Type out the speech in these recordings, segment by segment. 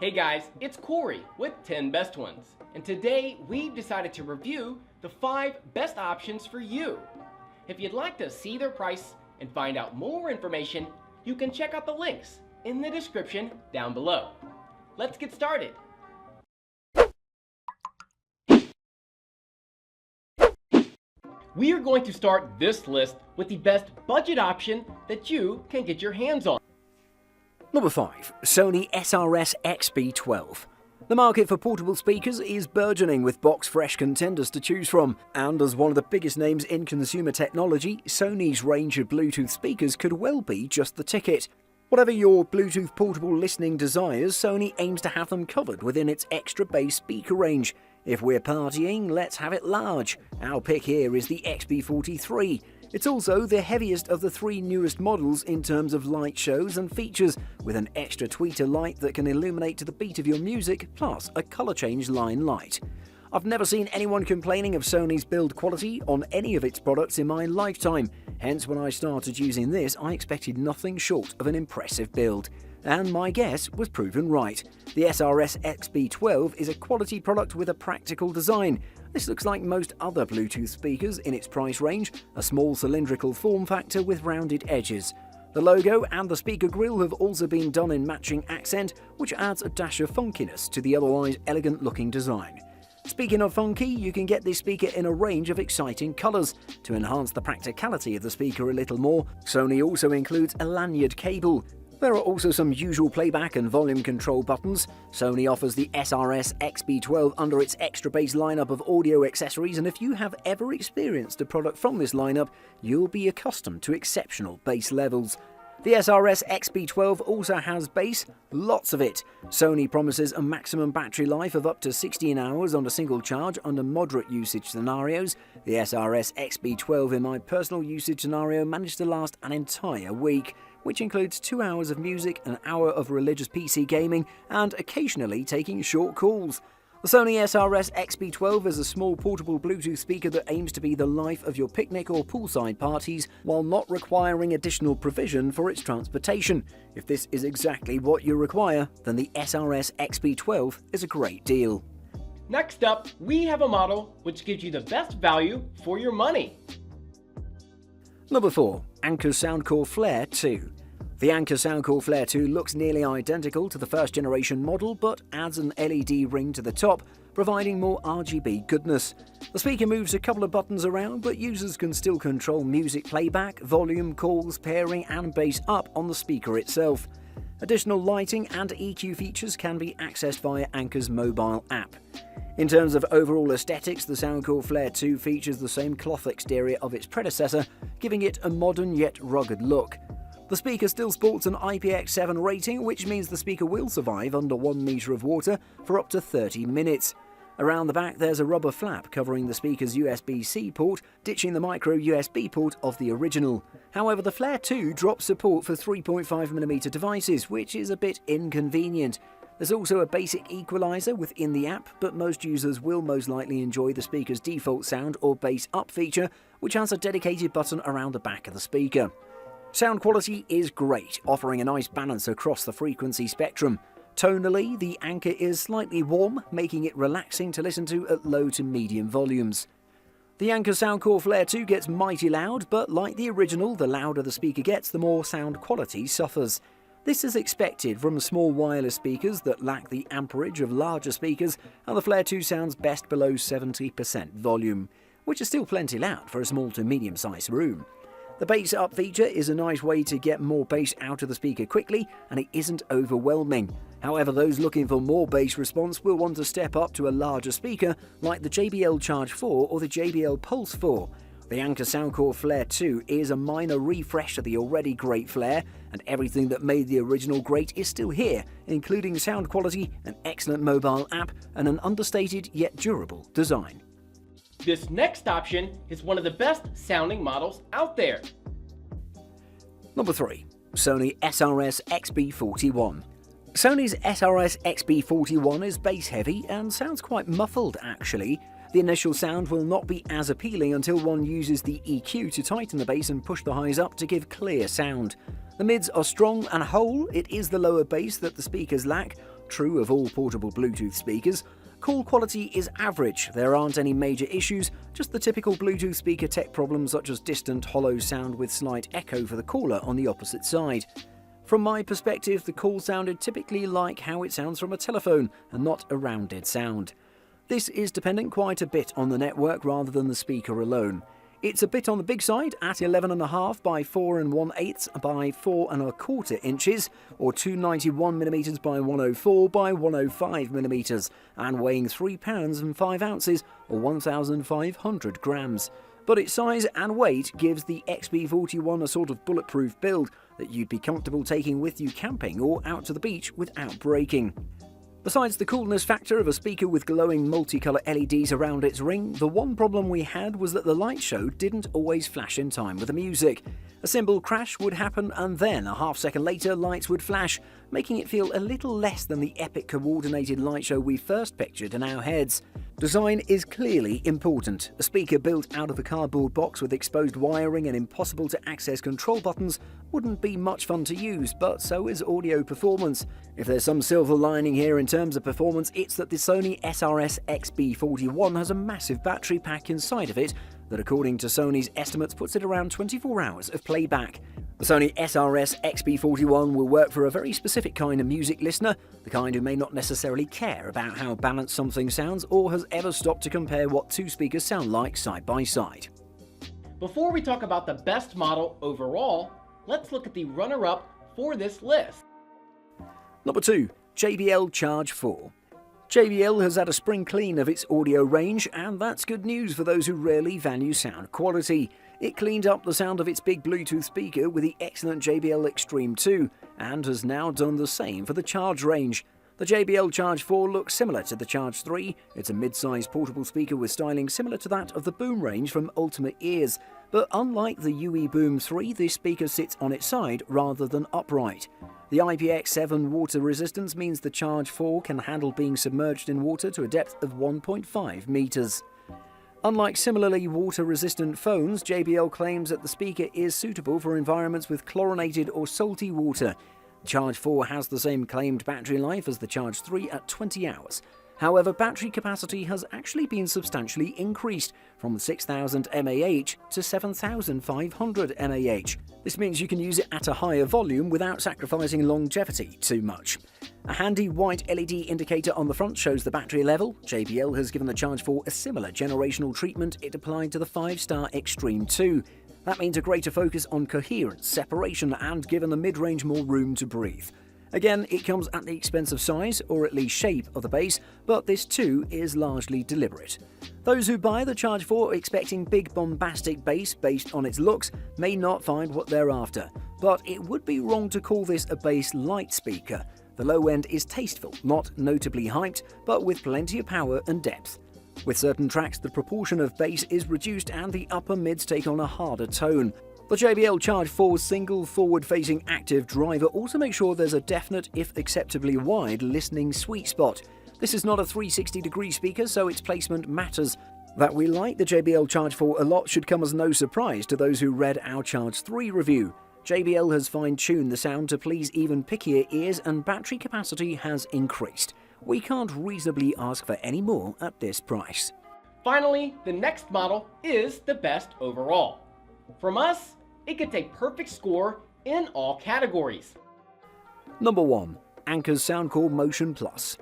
Hey guys, it's Corey with 10 Best Ones, and today we've decided to review the 5 best options for you. If you'd like to see their price and find out more information, you can check out the links in the description down below. Let's get started. We are going to start this list with the best budget option that you can get your hands on. Number 5. Sony SRS XB12. The market for portable speakers is burgeoning with box-fresh contenders to choose from, and as one of the biggest names in consumer technology, Sony's range of Bluetooth speakers could well be just the ticket. Whatever your Bluetooth portable listening desires, Sony aims to have them covered within its extra bass speaker range. If we're partying, let's have it large. Our pick here is the XB43. It's also the heaviest of the 3 newest models in terms of light shows and features, with an extra tweeter light that can illuminate to the beat of your music, plus a colour change line light. I've never seen anyone complaining of Sony's build quality on any of its products in my lifetime, hence when I started using this I expected nothing short of an impressive build. And my guess was proven right. The SRS XB12 is a quality product with a practical design. This looks like most other Bluetooth speakers in its price range, a small cylindrical form factor with rounded edges. The logo and the speaker grille have also been done in matching accent, which adds a dash of funkiness to the otherwise elegant-looking design. Speaking of funky, you can get this speaker in a range of exciting colours. To enhance the practicality of the speaker a little more, Sony also includes a lanyard cable. There are also some usual playback and volume control buttons. Sony offers the SRS XB12 under its extra bass lineup of audio accessories, and if you have ever experienced a product from this lineup, you'll be accustomed to exceptional bass levels. The SRS XB12 also has bass, lots of it. Sony promises a maximum battery life of up to 16 hours on a single charge under moderate usage scenarios. The SRS XB12 in my personal usage scenario managed to last an entire week, which includes 2 hours of music, an hour of religious PC gaming, and occasionally taking short calls. The Sony SRS XB12 is a small portable Bluetooth speaker that aims to be the life of your picnic or poolside parties while not requiring additional provision for its transportation. If this is exactly what you require, then the SRS XB12 is a great deal. Next up, we have a model which gives you the best value for your money. Number 4. Anker Soundcore Flare 2. The Anker Soundcore Flare 2 looks nearly identical to the first generation model, but adds an LED ring to the top, providing more RGB goodness. The speaker moves a couple of buttons around, but users can still control music playback, volume, calls, pairing and bass up on the speaker itself. Additional lighting and EQ features can be accessed via Anker's mobile app. In terms of overall aesthetics, the Soundcore Flare 2 features the same cloth exterior of its predecessor, giving it a modern yet rugged look. The speaker still sports an IPX7 rating, which means the speaker will survive under 1 metre of water for up to 30 minutes. Around the back there's a rubber flap covering the speaker's USB-C port, ditching the micro USB port of the original. However, the Flare 2 drops support for 3.5mm devices, which is a bit inconvenient. There's also a basic equalizer within the app, but most users will most likely enjoy the speaker's default sound or bass up feature, which has a dedicated button around the back of the speaker. Sound quality is great, offering a nice balance across the frequency spectrum. Tonally, the Anker is slightly warm, making it relaxing to listen to at low to medium volumes. The Anker Soundcore Flare 2 gets mighty loud, but like the original, the louder the speaker gets, the more sound quality suffers. This is expected from small wireless speakers that lack the amperage of larger speakers, and the Flare 2 sounds best below 70% volume, which is still plenty loud for a small to medium-sized room. The bass up feature is a nice way to get more bass out of the speaker quickly, and it isn't overwhelming. However, those looking for more bass response will want to step up to a larger speaker like the JBL Charge 4 or the JBL Pulse 4. The Anker Soundcore Flare 2 is a minor refresh of the already great Flare, and everything that made the original great is still here, including sound quality, an excellent mobile app, and an understated yet durable design. This next option is one of the best sounding models out there. Number 3. Sony SRS XB41. Sony's SRS XB41 is bass heavy and sounds quite muffled actually. The initial sound will not be as appealing until one uses the EQ to tighten the bass and push the highs up to give clear sound. The mids are strong and whole. It is the lower bass that the speakers lack. true of all portable Bluetooth speakers. Call quality is average, there aren't any major issues, just the typical Bluetooth speaker tech problems such as distant, hollow sound with slight echo for the caller on the opposite side. From my perspective, the call sounded typically like how it sounds from a telephone and not a rounded sound. This is dependent quite a bit on the network rather than the speaker alone. It's a bit on the big side at 11.5 by 4 1/8 by 4 1/4 inches, or 291mm by 104 by 105mm, and weighing 3 pounds and 5 ounces, or 1,500 grams. But its size and weight gives the XB41 a sort of bulletproof build that you'd be comfortable taking with you camping or out to the beach without breaking. Besides the coolness factor of a speaker with glowing multicolour LEDs around its ring, the one problem we had was that the light show didn't always flash in time with the music. A cymbal crash would happen and then, a half second later, lights would flash, making it feel a little less than the epic coordinated light show we first pictured in our heads. Design is clearly important. A speaker built out of a cardboard box with exposed wiring and impossible to access control buttons wouldn't be much fun to use, but so is audio performance. If there's some silver lining here in terms of performance, it's that the Sony SRS XB41 has a massive battery pack inside of it that, according to Sony's estimates, puts it around 24 hours of playback. The Sony SRS XB41 will work for a very specific kind of music listener, the kind who may not necessarily care about how balanced something sounds or has ever stopped to compare what two speakers sound like side by side. Before we talk about the best model overall, let's look at the runner-up for this list. Number 2. JBL Charge 4. JBL has had a spring clean of its audio range, and that's good news for those who rarely value sound quality. It cleaned up the sound of its big Bluetooth speaker with the excellent JBL Extreme 2, and has now done the same for the Charge range. The JBL Charge 4 looks similar to the Charge 3. It's a mid-sized portable speaker with styling similar to that of the Boom range from Ultimate Ears, but unlike the UE Boom 3, this speaker sits on its side rather than upright. The IPX7 water resistance means the Charge 4 can handle being submerged in water to a depth of 1.5 meters. Unlike similarly water-resistant phones, JBL claims that the speaker is suitable for environments with chlorinated or salty water. The Charge 4 has the same claimed battery life as the Charge 3 at 20 hours. However, battery capacity has actually been substantially increased from 6,000 mAh to 7,500 mAh. This means you can use it at a higher volume without sacrificing longevity too much. A handy white LED indicator on the front shows the battery level. JBL has given the Charge 4 a similar generational treatment it applied to the 5-star Extreme 2. That means a greater focus on coherence, separation, and given the mid-range more room to breathe. Again, it comes at the expense of size, or at least shape, of the base, but this too is largely deliberate. Those who buy the Charge 4 expecting big bombastic bass based on its looks may not find what they're after, but it would be wrong to call this a bass light speaker. The low end is tasteful, not notably hyped, but with plenty of power and depth. With certain tracks, the proportion of bass is reduced and the upper mids take on a harder tone. The JBL Charge 4's single forward-facing active driver also makes sure there's a definite, if acceptably wide, listening sweet spot. This is not a 360-degree speaker, so its placement matters. That we like the JBL Charge 4 a lot should come as no surprise to those who read our Charge 3 review. JBL has fine-tuned the sound to please even pickier ears, and battery capacity has increased. We can't reasonably ask for any more at this price. Finally, the next model is the best overall. From us, it gets a perfect score in all categories. Number 1. Anker's Soundcore Motion Plus.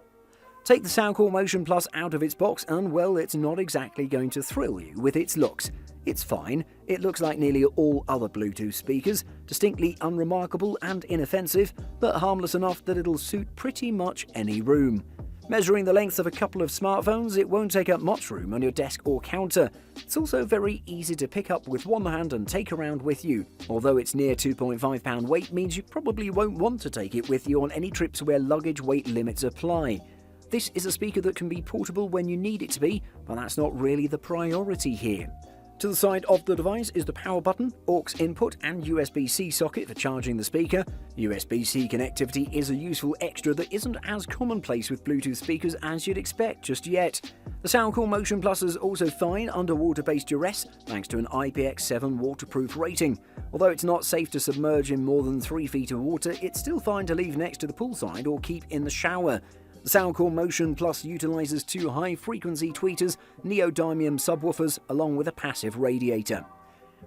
Take the Soundcore Motion Plus out of its box and, well, it's not exactly going to thrill you with its looks. It's fine, it looks like nearly all other Bluetooth speakers, distinctly unremarkable and inoffensive, but harmless enough that it'll suit pretty much any room. Measuring the length of a couple of smartphones, it won't take up much room on your desk or counter. It's also very easy to pick up with one hand and take around with you, although its near 2.5 pound weight means you probably won't want to take it with you on any trips where luggage weight limits apply. This is a speaker that can be portable when you need it to be, but that's not really the priority here. To the side of the device is the power button, aux input and USB-C socket for charging the speaker. USB-C connectivity is a useful extra that isn't as commonplace with Bluetooth speakers as you'd expect just yet. The Soundcool Motion Plus is also fine under water-based duress thanks to an IPX7 waterproof rating. Although it's not safe to submerge in more than 3 feet of water, it's still fine to leave next to the poolside or keep in the shower. The Soundcool Motion Plus utilises 2 high-frequency tweeters, neodymium subwoofers, along with a passive radiator.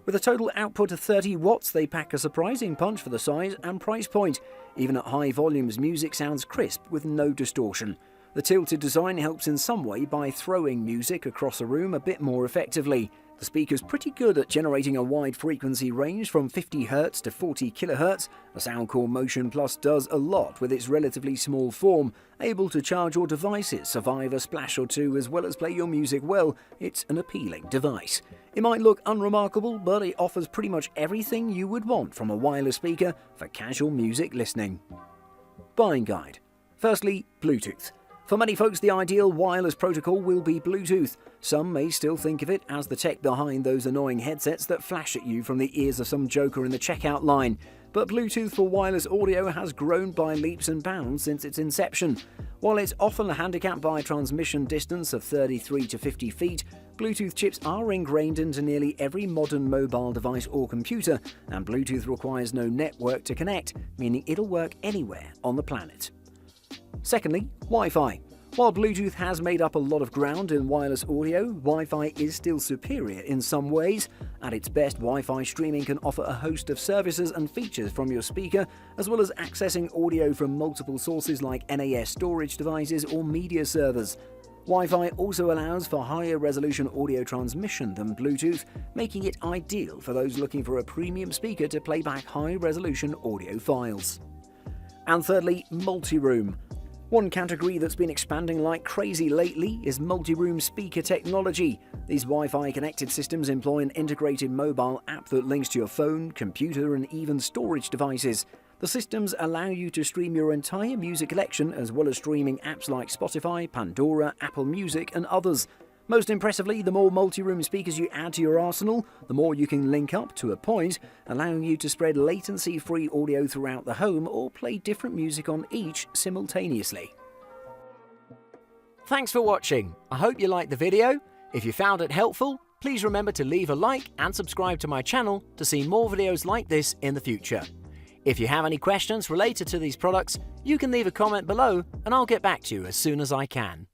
With a total output of 30 watts, they pack a surprising punch for the size and price point. Even at high volumes, music sounds crisp with no distortion. The tilted design helps in some way by throwing music across a room a bit more effectively. The speaker's pretty good at generating a wide frequency range from 50 Hz to 40 kHz. The Soundcool Motion Plus does a lot with its relatively small form. Able to charge your devices, survive a splash or two, as well as play your music well, it's an appealing device. It might look unremarkable, but it offers pretty much everything you would want from a wireless speaker for casual music listening. Buying guide. Firstly, Bluetooth. For many folks, the ideal wireless protocol will be Bluetooth. Some may still think of it as the tech behind those annoying headsets that flash at you from the ears of some joker in the checkout line. But Bluetooth for wireless audio has grown by leaps and bounds since its inception. While it's often handicapped by a transmission distance of 33 to 50 feet, Bluetooth chips are ingrained into nearly every modern mobile device or computer, and Bluetooth requires no network to connect, meaning it'll work anywhere on the planet. Secondly, Wi-Fi. While Bluetooth has made up a lot of ground in wireless audio, Wi-Fi is still superior in some ways. At its best, Wi-Fi streaming can offer a host of services and features from your speaker, as well as accessing audio from multiple sources like NAS storage devices or media servers. Wi-Fi also allows for higher resolution audio transmission than Bluetooth, making it ideal for those looking for a premium speaker to play back high-resolution audio files. And thirdly, multi-room. One category that's been expanding like crazy lately is multi-room speaker technology. These Wi-Fi connected systems employ an integrated mobile app that links to your phone, computer, and even storage devices. The systems allow you to stream your entire music collection, as well as streaming apps like Spotify, Pandora, Apple Music, and others. Most impressively, the more multi-room speakers you add to your arsenal, the more you can link up to a point, allowing you to spread latency-free audio throughout the home or play different music on each simultaneously. Thanks for watching. I hope you liked the video. If you found it helpful, please remember to leave a like and subscribe to my channel to see more videos like this in the future. If you have any questions related to these products, you can leave a comment below and I'll get back to you as soon as I can.